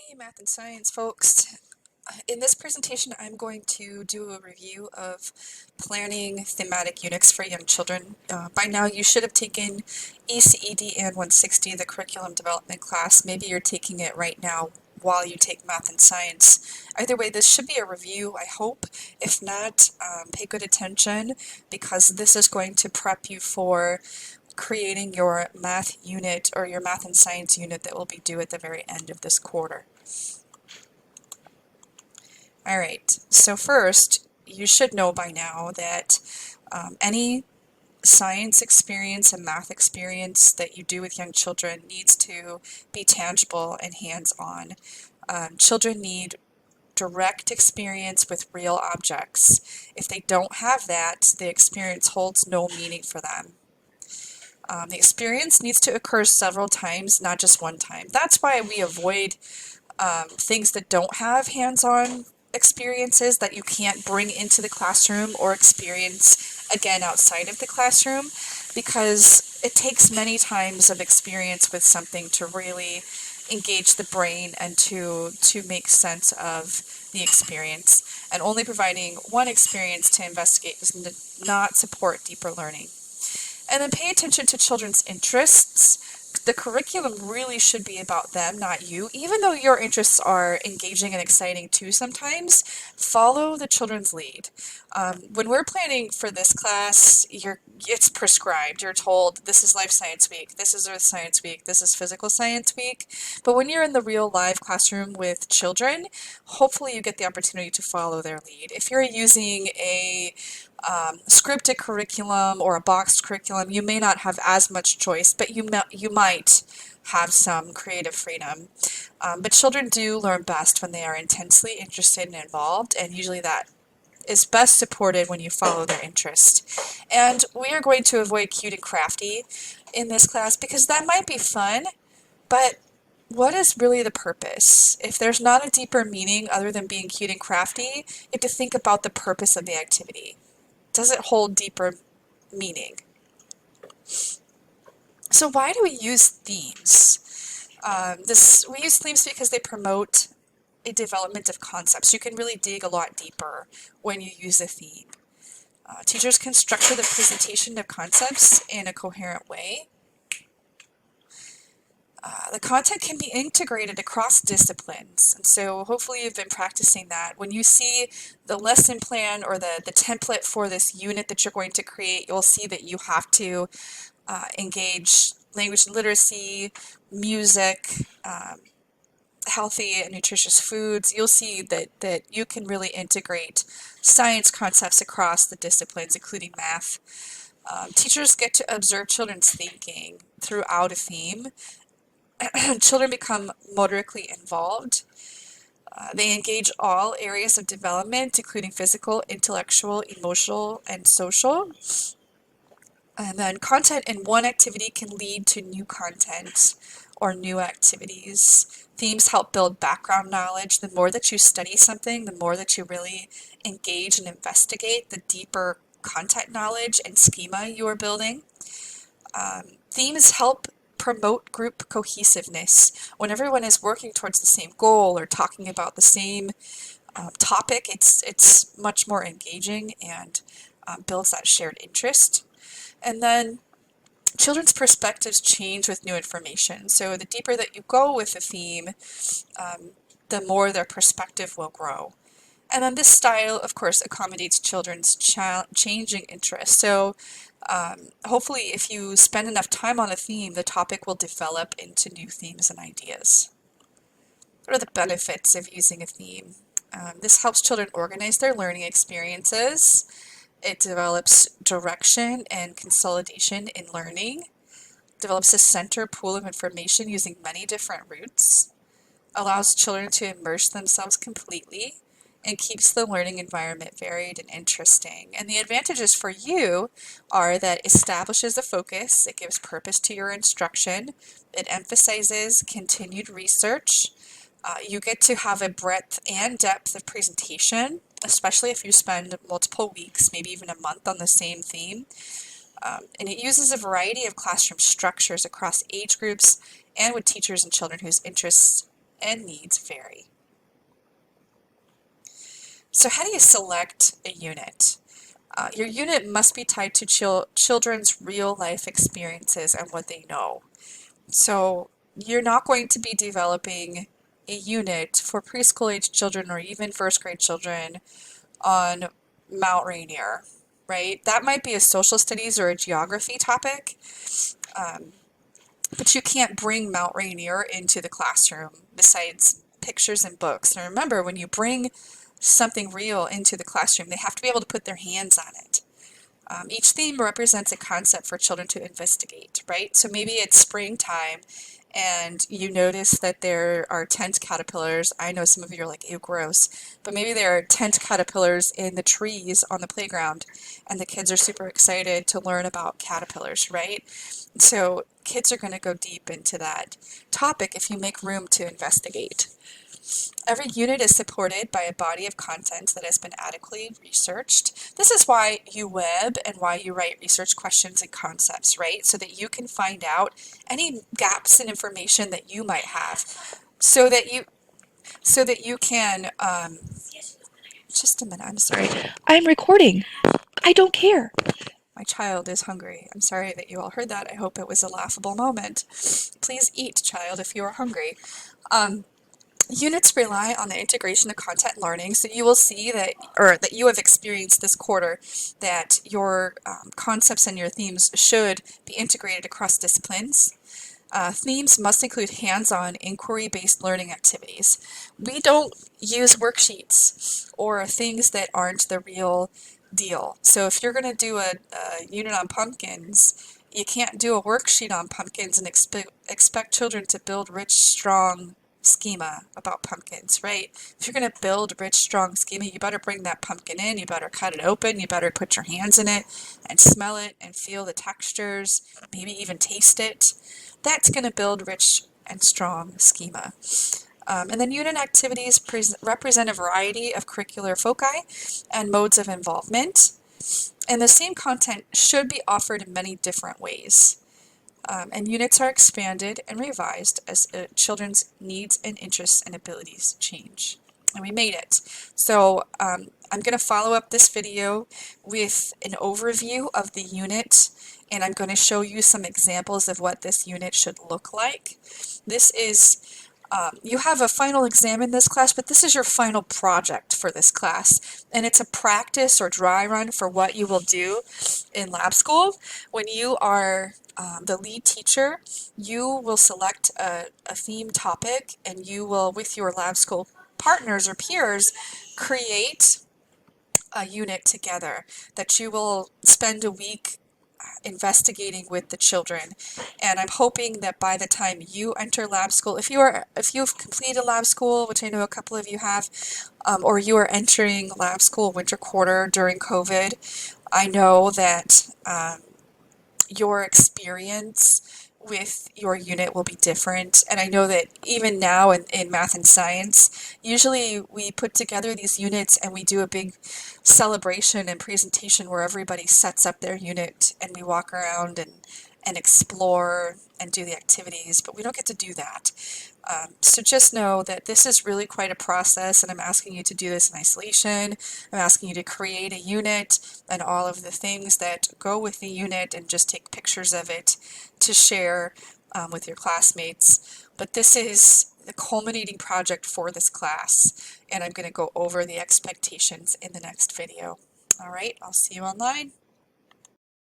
Hey, math and science folks. In this presentation, I'm going to do a review of planning thematic units for young children. By now, you should have taken ECED and 160, the curriculum development class. Maybe you're taking it right now while you take math and science. Either way, this should be a review, I hope. If not, pay good attention because this is going to prep you for creating your math unit or your math and science unit that will be due at the very end of this quarter. All right, so first, you should know by now that any science experience and math experience that you do with young children needs to be tangible and hands-on. Children need direct experience with real objects. If they don't have that, the experience holds no meaning for them. The experience needs to occur several times, not just one time. That's why we avoid things that don't have hands-on experiences that you can't bring into the classroom or experience again outside of the classroom, because it takes many times of experience with something to really engage the brain and to make sense of the experience. And only providing one experience to investigate does not support deeper learning. And then pay attention to children's interests. The curriculum really should be about them, not you. Even though your interests are engaging and exciting too sometimes, follow the children's lead. When we're planning for this class, it's prescribed. You're told this is Life Science Week, this is Earth Science Week, this is Physical Science Week. But when you're in the real live classroom with children, hopefully you get the opportunity to follow their lead. If you're using a scripted curriculum or a boxed curriculum, you may not have as much choice, but you might have some creative freedom. But children do learn best when they are intensely interested and involved, and usually that is best supported when you follow their interest. And we are going to avoid cute and crafty in this class because that might be fun, but what is really the purpose? If there's not a deeper meaning other than being cute and crafty, you have to think about the purpose of the activity. Does it hold deeper meaning? So why do we use themes? We use themes because they promote a development of concepts. You can really dig a lot deeper when you use a theme. Teachers can structure the presentation of concepts in a coherent way. The content can be integrated across disciplines, and so hopefully you've been practicing that. When you see the lesson plan or the template for this unit that you're going to create, you'll see that you have to engage language and literacy, music, healthy and nutritious foods. You'll see that you can really integrate science concepts across the disciplines, including math. Teachers get to observe children's thinking throughout a theme. Children become motorically involved. They engage all areas of development, including physical, intellectual, emotional, and social. And then content in one activity can lead to new content or new activities. Themes help build background knowledge. The more that you study something, the more that you really engage and investigate, the deeper content knowledge and schema you are building. Themes help promote group cohesiveness. When everyone is working towards the same goal or talking about the same topic, it's much more engaging and builds that shared interest. And then children's perspectives change with new information. So the deeper that you go with a theme, the more their perspective will grow. And then this style, of course, accommodates children's changing interests. So hopefully if you spend enough time on a theme, the topic will develop into new themes and ideas. What are the benefits of using a theme? This helps children organize their learning experiences. It develops direction and consolidation in learning, develops a center pool of information using many different routes, allows children to immerse themselves completely, and keeps the learning environment varied and interesting. And the advantages for you are that it establishes a focus, it gives purpose to your instruction, it emphasizes continued research, you get to have a breadth and depth of presentation, especially if you spend multiple weeks, maybe even a month on the same theme. And it uses a variety of classroom structures across age groups and with teachers and children whose interests and needs vary. So how do you select a unit? Your unit must be tied to children's real life experiences and what they know. So you're not going to be developing a unit for preschool age children or even first grade children on Mount Rainier, right? That might be a social studies or a geography topic, but you can't bring Mount Rainier into the classroom besides pictures and books. And remember, when you bring something real into the classroom, they have to be able to put their hands on it. Each theme represents a concept for children to investigate, right? So maybe it's springtime and you notice that there are tent caterpillars. I know some of you are like, ew, gross. But maybe there are tent caterpillars in the trees on the playground and the kids are super excited to learn about caterpillars, right? So kids are going to go deep into that topic if you make room to investigate. Every unit is supported by a body of content that has been adequately researched. This is why you web and why you write research questions and concepts, right? So that you can find out any gaps in information that you might have, so that you can, just a minute, I'm sorry. I'm recording. I don't care. My child is hungry. I'm sorry that you all heard that. I hope it was a laughable moment. Please eat, child, if you are hungry. Units rely on the integration of content learning, so you will see that, or that you have experienced this quarter, that your concepts and your themes should be integrated across disciplines. Themes must include hands-on, inquiry-based learning activities. We don't use worksheets or things that aren't the real deal. So if you're going to do a unit on pumpkins, you can't do a worksheet on pumpkins and expect children to build rich, strong schema about pumpkins, right? If you're going to build rich, strong schema, you better bring that pumpkin in, you better cut it open, you better put your hands in it and smell it and feel the textures, maybe even taste it. That's going to build rich and strong schema. And then unit activities represent a variety of curricular foci and modes of involvement. And the same content should be offered in many different ways. And units are expanded and revised as children's needs and interests and abilities change. And we made it. So I'm going to follow up this video with an overview of the unit, and I'm going to show you some examples of what this unit should look like. This is, you have a final exam in this class, but this is your final project for this class. And it's a practice or dry run for what you will do in lab school. When you are the lead teacher, you will select a theme topic and you will, with your lab school partners or peers, create a unit together that you will spend a week investigating with the children. And I'm hoping that by the time you enter lab school, if you've completed lab school, which I know a couple of you have, or you are entering lab school winter quarter during COVID, I know that your experience with your unit will be different. And I know that even now in math and science, usually we put together these units and we do a big celebration and presentation where everybody sets up their unit and we walk around and explore and do the activities, but we don't get to do that. So just know that this is really quite a process, and I'm asking you to do this in isolation. I'm asking you to create a unit and all of the things that go with the unit and just take pictures of it to share with your classmates. But this is the culminating project for this class, and I'm going to go over the expectations in the next video. All right, I'll see you online.